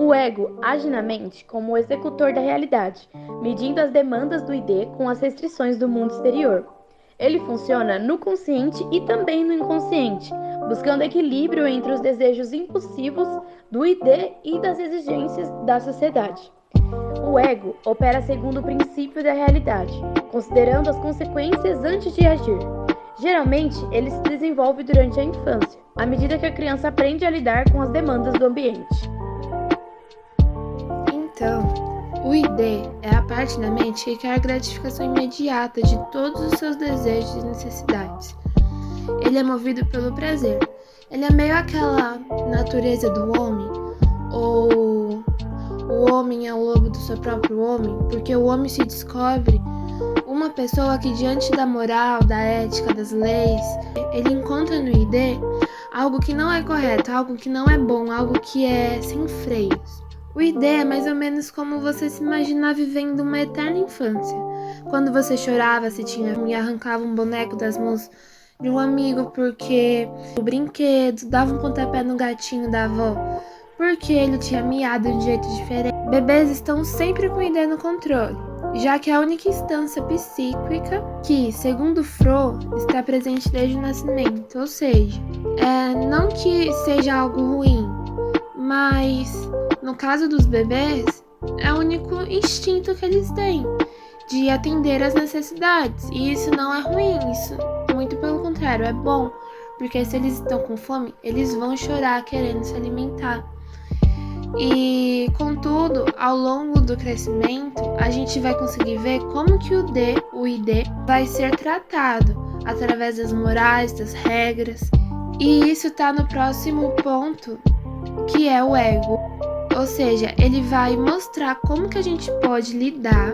O ego age na mente como o executor da realidade, medindo as demandas do ID com as restrições do mundo exterior. Ele funciona no consciente e também no inconsciente, buscando equilíbrio entre os desejos impulsivos do ID e das exigências da sociedade. O ego opera segundo o princípio da realidade, considerando as consequências antes de agir. Geralmente, ele se desenvolve durante a infância, à medida que a criança aprende a lidar com as demandas do ambiente. Então, o ID é a parte da mente que quer a gratificação imediata de todos os seus desejos e necessidades. Ele é movido pelo prazer. Ele é meio aquela natureza do homem, ou o homem é o lobo do seu próprio homem, porque o homem se descobre uma pessoa que, diante da moral, da ética, das leis, ele encontra no ID algo que não é correto, algo que não é bom, algo que é sem freios. O ID é mais ou menos como você se imaginar vivendo uma eterna infância. Quando você chorava, se tinha e arrancava um boneco das mãos de um amigo porque o brinquedo, dava um pontapé no gatinho da avó porque ele tinha miado de um jeito diferente. Bebês estão sempre com o ID no controle, já que é a única instância psíquica que, segundo Freud, está presente desde o nascimento. Ou seja, não que seja algo ruim, mas no caso dos bebês, é o único instinto que eles têm de atender às necessidades. E isso não é ruim, isso muito pelo contrário, é bom, porque se eles estão com fome, eles vão chorar querendo se alimentar. E, contudo, ao longo do crescimento, a gente vai conseguir ver como que o ID, vai ser tratado através das morais, das regras. E isso está no próximo ponto, que é o ego. Ou seja, ele vai mostrar como que a gente pode lidar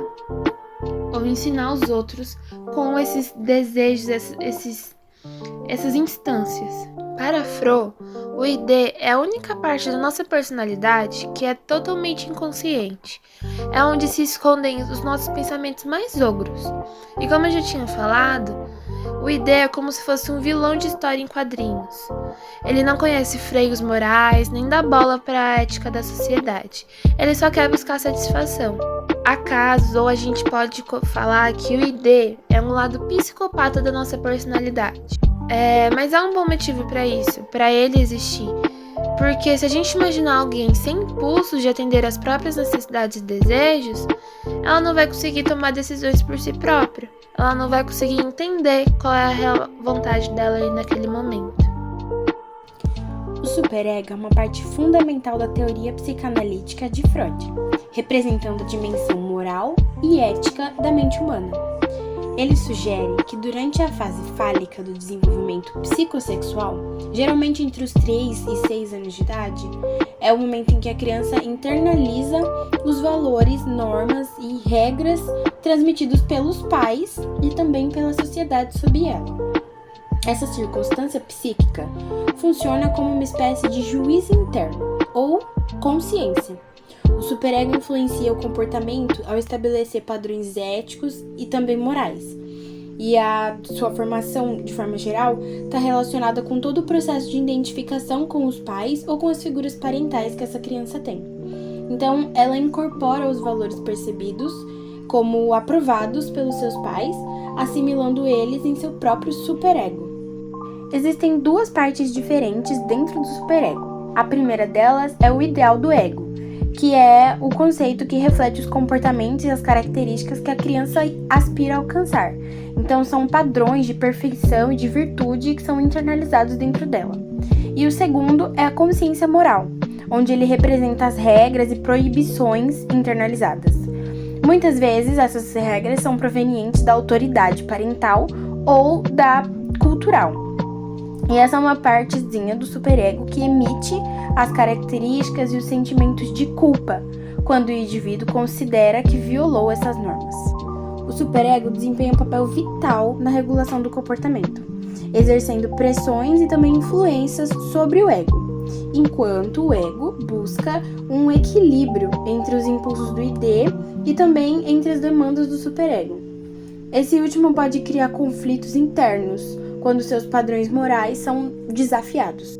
ou ensinar os outros com esses desejos, essas instâncias. Para Freud, o ID é a única parte da nossa personalidade que é totalmente inconsciente. É onde se escondem os nossos pensamentos mais ogros. E como eu já tinha falado, o ID é como se fosse um vilão de história em quadrinhos. Ele não conhece freios morais, nem dá bola para a ética da sociedade. Ele só quer buscar satisfação. Há casos, ou a gente pode falar que o ID é um lado psicopata da nossa personalidade. Mas há um bom motivo para isso, para ele existir. Porque se a gente imaginar alguém sem impulso de atender às próprias necessidades e desejos, ela não vai conseguir tomar decisões por si própria. Ela não vai conseguir entender qual é a real vontade dela ali naquele momento. O superego é uma parte fundamental da teoria psicanalítica de Freud, representando a dimensão moral e ética da mente humana. Ele sugere que durante a fase fálica do desenvolvimento psicossexual, geralmente entre os 3 e 6 anos de idade, é o momento em que a criança internaliza os valores, normas e regras transmitidos pelos pais e também pela sociedade sob ela. Essa circunstância psíquica funciona como uma espécie de juízo interno, ou consciência. O superego influencia o comportamento ao estabelecer padrões éticos e também morais. E a sua formação, de forma geral, está relacionada com todo o processo de identificação com os pais ou com as figuras parentais que essa criança tem. Então, ela incorpora os valores percebidos como aprovados pelos seus pais, assimilando eles em seu próprio superego. Existem 2 partes diferentes dentro do superego. A primeira delas é o ideal do ego, que é o conceito que reflete os comportamentos e as características que a criança aspira a alcançar. Então, são padrões de perfeição e de virtude que são internalizados dentro dela. E o segundo é a consciência moral, onde ele representa as regras e proibições internalizadas. Muitas vezes, essas regras são provenientes da autoridade parental ou da cultural. E essa é uma partezinha do superego que emite as características e os sentimentos de culpa, quando o indivíduo considera que violou essas normas. O superego desempenha um papel vital na regulação do comportamento, exercendo pressões e também influências sobre o ego, enquanto o ego busca um equilíbrio entre os impulsos do ID e também entre as demandas do superego. Esse último pode criar conflitos internos, quando seus padrões morais são desafiados.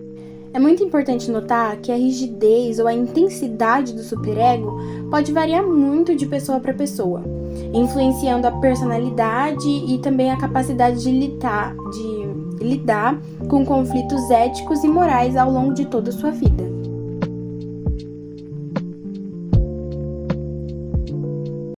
É muito importante notar que a rigidez ou a intensidade do superego pode variar muito de pessoa para pessoa, influenciando a personalidade e também a capacidade de lidar com conflitos éticos e morais ao longo de toda a sua vida.